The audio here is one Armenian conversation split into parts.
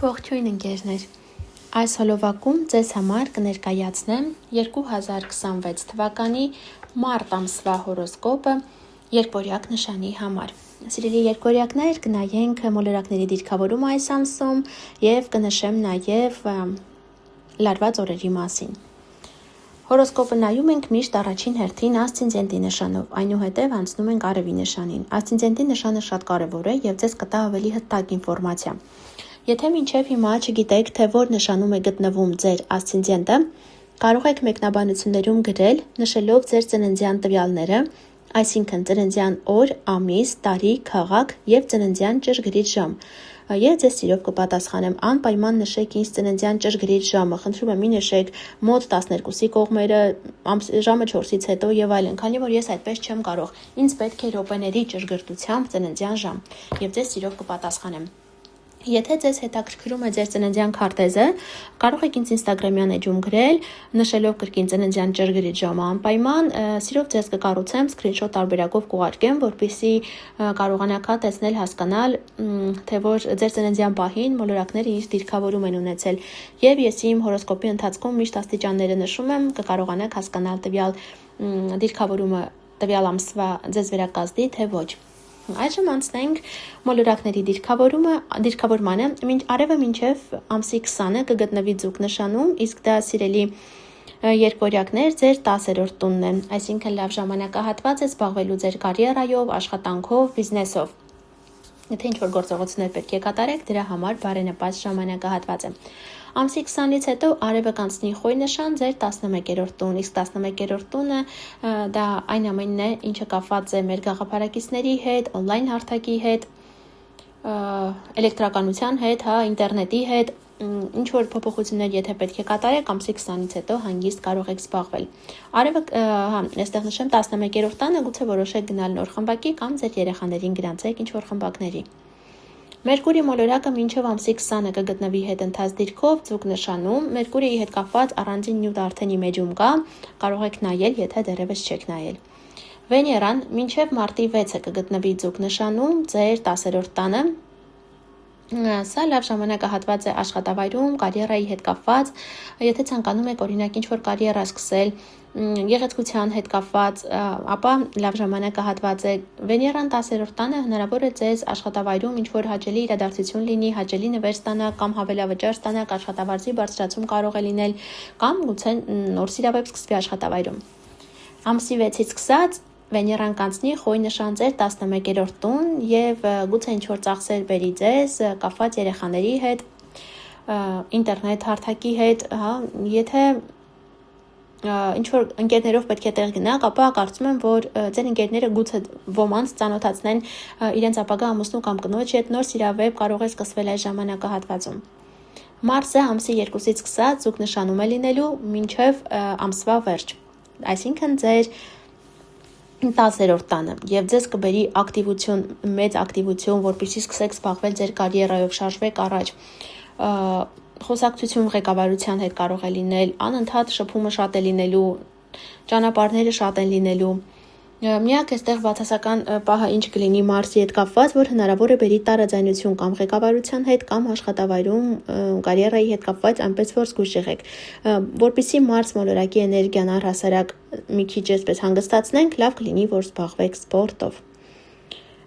Ողջույն ընկերներ, այս հոլովակում ձեզ համար կներկայացնեմ 2026 թվականի մարտ ամսվա հորոսկոպը երկորյակ նշանի համար։ Սիրելի երկորյակներ, կնայենք մոլորակների դիրքավորումը այս ամսում և կնշեմ նաև լարված օրերի մասին։ Հորոսկոպը նայում ենք միշտ առաջին հերթին ասցենդենտի նշանով, այնուհետև անցնում ենք արևի նշանին։ Ասցենդենտի նշանը շատ կարևոր է և ձեզ կտա ավելի հստակ ինֆորմացիա։ Եթե մինչև հիմա չգիտեք, թե որ նշանում է գտնվում ձեր ասցենդենտը, կարող եք մեկնաբանություններում գրել, նշելով ձեր ծննդյան տվյալները, այսինքն ծննդյան օր, ամիս, տարի, քաղաք և ծննդյան ճշգրիտ ժամ։ Ես ձեզ սիրով կպատասխանեմ, անպայման նշեք ինձ ծննդյան ճշգրիտ ժամը, խնդրում եմ մի նշեք մոտ 12-ի կողմերը, ժամը 4-ից հետո եւ այլն, քանի որ ես այդպես չեմ կարող։ Ինձ պետք է րոպեների ճշգրտությամբ ծննդյան ժամ եւ ձեզ սիրով կպատասխանեմ։ Եթե ձեզ հետաքրքրում է ձեր ծննդյան քարտեզը, կարող եք ինձ Instagram-յան էջում գրել, նշելով կրկին ծննդյան ճշգրիտ ժամը անպայման, սիրով ձեզ կկառուցեմ screenshot տարբերակով կուղարկեմ, որպեսզի կարողանաք տեսնել, հասկանալ, թե որ ձեր ծննդյան պահին մոլորակները ինչ դիրքավորում են ունեցել։ Եվ ես իմ հորոսկոպի ընթացքում միշտ աստիճանները նշում եմ, կկարողանաք հասկանալ տվյալ դիրքավորումը տվյալ ամսվա ձեզ վերակազդի, թե ոչ։ Այժմ անցնենք մոլորակների դիրքավորմանը, արևը մինչև ամսի 20-ը կգտնվի ձուկ նշանում, իսկ դա սիրելի երկորյակներ ձեր 10-րդ տունն է, այսինքն լավ ժամանակահատված է զբաղվելու ձեր կարիերայով, աշխատանքով, բիզնեսով։ Եթե ինչ-որ գործողություններ պետք է կատարեք, դրա համար բարենպաստ ժամանակահատված է։ Ամսի 20-ից հետո արևը կանցնի խոյ նշան ձեր 11-րդ տուն, իսկ 11-րդ տունը դա այն ամենն է, ինչը կապված է մեր գաղափարակիցների հետ, օնլայն հարթակի հետ, էլեկտրականության հետ, ինտերնետի հետ, ինչ որ փոփոխություններ եթե պետք է կատարեք, ամսի 20-ից հետո հանգիստ կարող եք զբաղվել։ Արևը, այստեղ նշեմ 11-րդ տանը, գուցե որոշեք գնալ նոր խմբակի կամ ձեր երեխաներին գրանցեք ինչ որ խմբակների։ Մերկուրի մոլորակը մինչև ամսի 20-ը կգտնվի հետընթաց դիրքով ձուկ նշանում, Մերկուրիի հետ կապված առանձին նյութ արդեն իմեջում կա, կարող եք նայել, եթե դեռևս չեք նայել։ Վեներան մինչև մարտի 6-ը կգտնվի ձուկ նշանում, ձեր 10-րդ տանը։ Սա լավ ժամանակահատված է աշխատավայրում, կարիերայի հետ կապված, եթե ցանկանում եք օրինակ ինչ-որ կարիերա սկսել, գեղեցկության հետ կապված, ապա լավ ժամանակահատված է։ Վեներան 10-րդ տանը հնարավոր է ձեզ աշխատավայրում ինչ-որ հաճելի իրադարձություն լինի, հաճելի նվեր ստանաք կամ հավելավճար ստանաք, աշխատավարձի բարձրացում կարող է լինել կամ գուցե նոր սիրավեպ սկսվի աշխատավայրում։ Ամսի 6-ից սկսած Վեներան կանցնի խոյ նշան ձեր 11-րդ տուն եւ գուցե ինչ-որ ծախսեր բերի ձեզ կապված երեխաների հետ, ինտերնետ հարթակի հետ, եթե ինչ-որ ընկերներով պետք է տեղ գնաք, ապա կարծում եմ, որ ձեր ընկերները գուցե ոմանց ծանոթացնեն իրենց ապագա ամուսնու կամ կնոջի հետ, նոր սիրավեպ կարող է սկսվել այս ժամանակահատվածում։ Մարսը ամսի 2-ից սկսած ձուկ նշանում է լինելու մինչև ամսվա վերջ, այսինքն ձեր 10-րդ տանը եւ ձեզ կբերի ակտիվություն, մեծ ակտիվություն, որպեսզի սկսեք զբաղվել ձեր կարիերայով, շարժվեք առաջ։ Խոսակցություն ղեկավարության հետ կարող է լինել, անընդհատ շփումը շատ է լինելու, ճանապարհները շատ են լինելու։ Միակ այստեղ բացասական պահը ինչ կլինի Մարսի հետ կապված, որ հնարավոր է բերի տարաձայնություն կամ ղեկավարության հետ կամ աշխատավայրում կարիերայի հետ կապված, այնպես որ զգույշ եղեք։ Որպեսզի Մարս մոլորակի էներգիան առհասարակ մի քիչ այսպես հանգստացնենք, լավ կլինի, որ զբաղվեք սպորտով։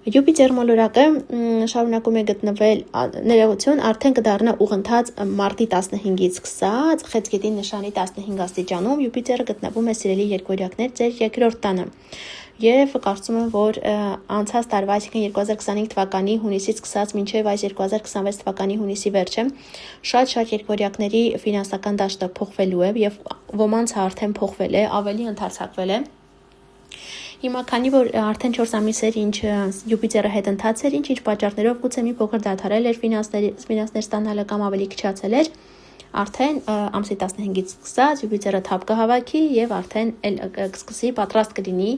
Յուպիտեր մոլորակը շարունակում է գտնվել ներողություն, արդեն կդառնա ուղընթաց մարտի 15-ից սկսած, խեցգետի նշանի 15 աստիճանում, Յուպիտերը գտնվում է սիրելի երկորյակներ ձեր երկրորդ տանը։ Եվ կարծում եմ, որ անցած տարվա, այսինքն 2025 թվականի հունիսից սկսած մինչև այս 2026 թվականի հունիսի վերջը շատ երկորյակների ֆինանսական դաշտը փոխվելու է եւ ոմանց արդեն փոխվել է, ավելի ընդարձակվել է։ Հիմա քանի որ արդեն 4 ամիսեր ինչ Յուպիտերը հետընթաց էր, ինչ պատճառներով գուցե մի փոքր դադարել էր ֆինանսներ ստանալը կամ ավելի քչացել էր, արդեն ամսի 15-ից սկսած Յուպիտերը թափ կհավաքի եւ արդեն կսկսի պատրաստ կլինի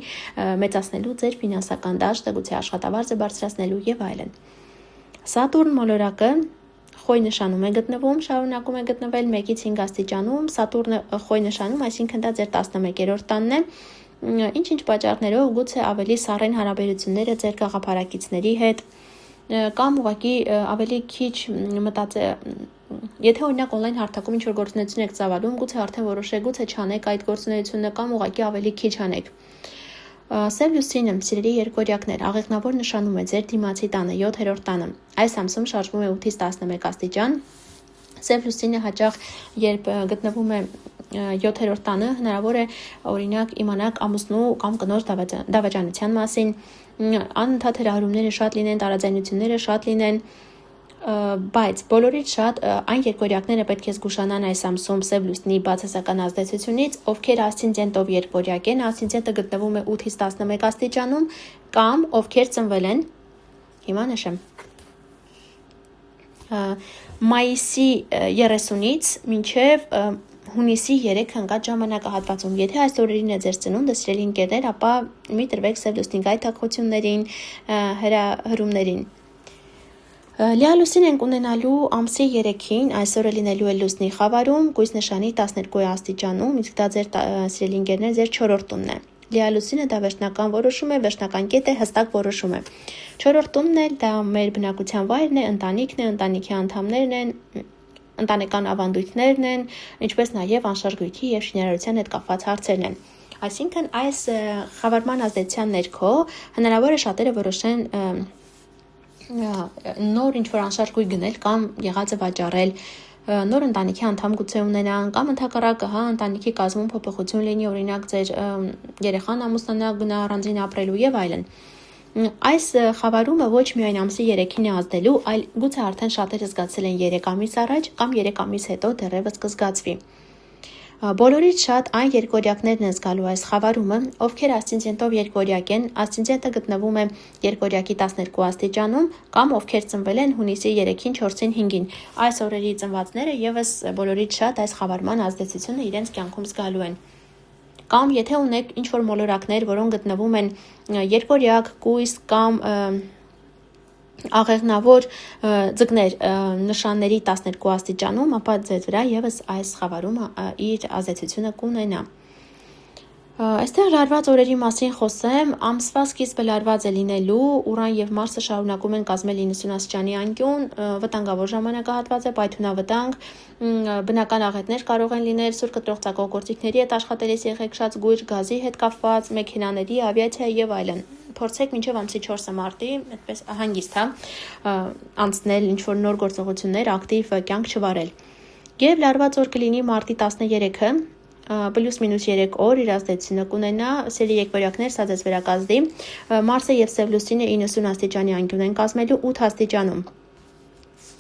մեծացնելու ձեր ֆինանսական դաշտը, գուցե աշխատավարձը բարձրացնելու եւ այլն։ Սատուրն մոլորակը խոյ նշանում է գտնվում, շարունակում է գտնվել 1-ից 5 աստիճանում, Սատուրնը խոյ նշանում, այսինքն դա ձեր 11-րդ տանն է։ Ինչ պատճառներով գուցե ավելի սառեն հարաբերությունները ձեր գաղափարակիցների հետ, կամ ուղղակի ավելի քիչ եթե օրինակ on-line հարթակում ինչ-որ գործունեություն եք ծավալում, գուցե արդեն որոշեք, գուցե չանեք այդ գործունեությունը կամ ուղղակի ավելի քիչ անեք։ Սև լուսինը, սիրելի երկորյակներ, աղեղնավոր նշանում է ձեր դիմացի տանը, 7-րդ տանը։ Այս ամսում շարժվում է 8-ից 11 աստիճան։ Սև լուսինը հաճախ երբ գտնվում է 7-րդ տանը, հնարավոր է օրինակ իմանաք ամուսնու կամ կնոջ դավաճանության մասին, անընդհատ հրահրումները շատ լինեն, տարաձայնությունները շատ լինեն, բայց բոլորից շատ այն երկորյակները պետք է զգուշանան այս ամսում սև լուսնի բացասական ազդեցությունից, ովքեր ասցենդենտով երկորյակ են, ասցենդենտը գտնվում է 8-ից 11 աստիճանում կամ ովքեր ծնվել են, հիմա նշեմ, մայիսի 30-ից մինչև հունիսի 3 ընկած ժամանակահատվածում։ Եթե այս օրերին է ձեր ծնունդը, սիրելի ընկերներ, ապա մի տրվեք սև լուսնի գայթակղություններին, հրահրումներին։ Լիալուսին ենք ունենալու ամսի 3-ին, այսօրը լինելու է լուսնի խավարում, կույս նշանի 12 աստիճանում, իսկ դա ձեր սիրելի ընկերներ, ձեր 4-րդ տունն է։ Լիալուսինը դա վերջնական որոշում է, վերջնական կետ է, հստակ որոշում է։ 4-րդ տունն էլ դա մեր բնակության վայրն է, ընտանիքն է, ընտանիքի անդամներն են, ընտանեկան ավանդույթներն են, ինչպես նաև անշարժույթի եւ շինարարության հետ կապված հարցերն են։ Այսինքն այս խավարման ազդեցության ներքո հնարավոր է շատերը որոշեն նոր ինչ-որ անշարժույթ գնել կամ եղածը վաճառել, նոր ընտանիքի անդամ գուցե ունենան կամ ընդհակառակը ընտանիքի կազմում փոփոխություն լինի, օրինակ ձեր երեխան ամուսնանա, գնա առանձին ապրելու եւ այլն։ Այս խավարումը ոչ միայն ամսի 3-ին է ազդելու, այլ գուցե արդեն շատերը զգացել են 3 ամիս առաջ կամ 3 ամիս հետո դեռևս կզգացվի։ Բոլորից շատ այն երկորյակներն են զգալու այս խավարումը, ովքեր ասցենդենտով երկորյակ են, ասցենդենտը գտնվում է երկորյակի 12 աստիճանում կամ ովքեր ծնվել են հունիսի 3-ին, 4-ին, 5-ին։ Այս օրերի ծնվածները եւս բոլորից շատ այս խավարման ազդեցությունը իրենց կյանքում զգալու են։ Կամ եթե ունեք ինչ-որ մոլորակներ, որոնք գտնվում են երկորյակ, կույս կամ աղեղնավոր ձկներ նշանների 12 աստիճանում, ապա ձեզ վրա եւս այս խավարումը իր ազդեցությունը կունենա։ Այստեղ լարված օրերի մասին խոսեմ, ամսվա սկիզբը լարված է լինելու, Ուրան եւ Մարսը շարունակում են կազմել 90 աստիճանի անկյուն, վտանգավոր ժամանակահատված է, պայթյունավտանգ, բնական աղետներ կարող են լինել, սուր կտրող ծակող գործիքների հետ աշխատելիս եղեք շատ զգույշ, գազի հետ կապված, մեքենաների, ավիացիայի եւ այլն։ Փորձեք մինչև ամսի 4-ը մարտի, այդպես հանգիստ, անցնել ինչ-որ նոր գործողություններ, ակտիվ կյանք չվարել։ Եվ լարված օր կլինի մարտի 13-ը, պլյուս մինուս 3 օր իր ազդեցությունը կունենա, սերի երկվորյակներ, սա ձեզ վերակազդի, Մարսը եւ Սև լուսինը 90 աստիճանի անկյուն են կազմելու 8 աստիճանում։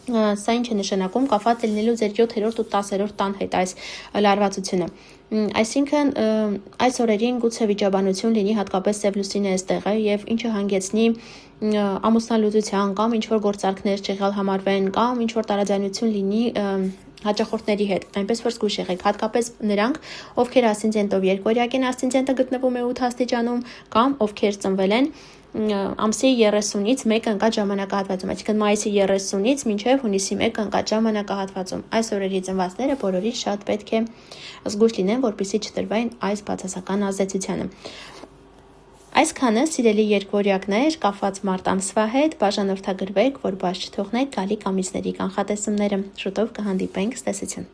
Սա ինչ է նշանակում, կապված է լինելու ձեր 7-րդ ու 10-րդ տան հետ այս լարվածությունը։ Այսինքն այս օրերին գուցե վիճաբանություն լինի, հատկապես Սև լուսինը այստեղ է եւ ինչը հանգեցնի ամուսնալուծության կամ ինչ-որ գործարքներ չեղյալ համարվեն կամ ինչ-որ տարաձայնություն լինի հաճախորդների հետ, այնպես որ զգույշ եղեք, հատկապես նրանք, ովքեր ասցենդենտով երկորյակ են, ասցենդենտը գտնվում է 8 աստիճանում կամ ովքեր ծնվել են ամսի 30-ից 1 ընկած ժամանակահատվածում, այսինքն մայիսի 30-ից մինչև հունիսի 1 ընկած ժամանակահատվածում։ Այս օրերի ծնվածները բոլորից շատ պետք է զգույշ լինեն, որպեսզի չտրվեն այս բացասական ազդեցությանը։ Այսքանը, սիրելի երկվորյակներ, կապված մարտ ամսվա հետ, բաժանորդագրվեք, որ բաց չթողնեք գալիք ամիսների կանխատեսումները։ Շուտով կհանդիպենք, ցտեսություն։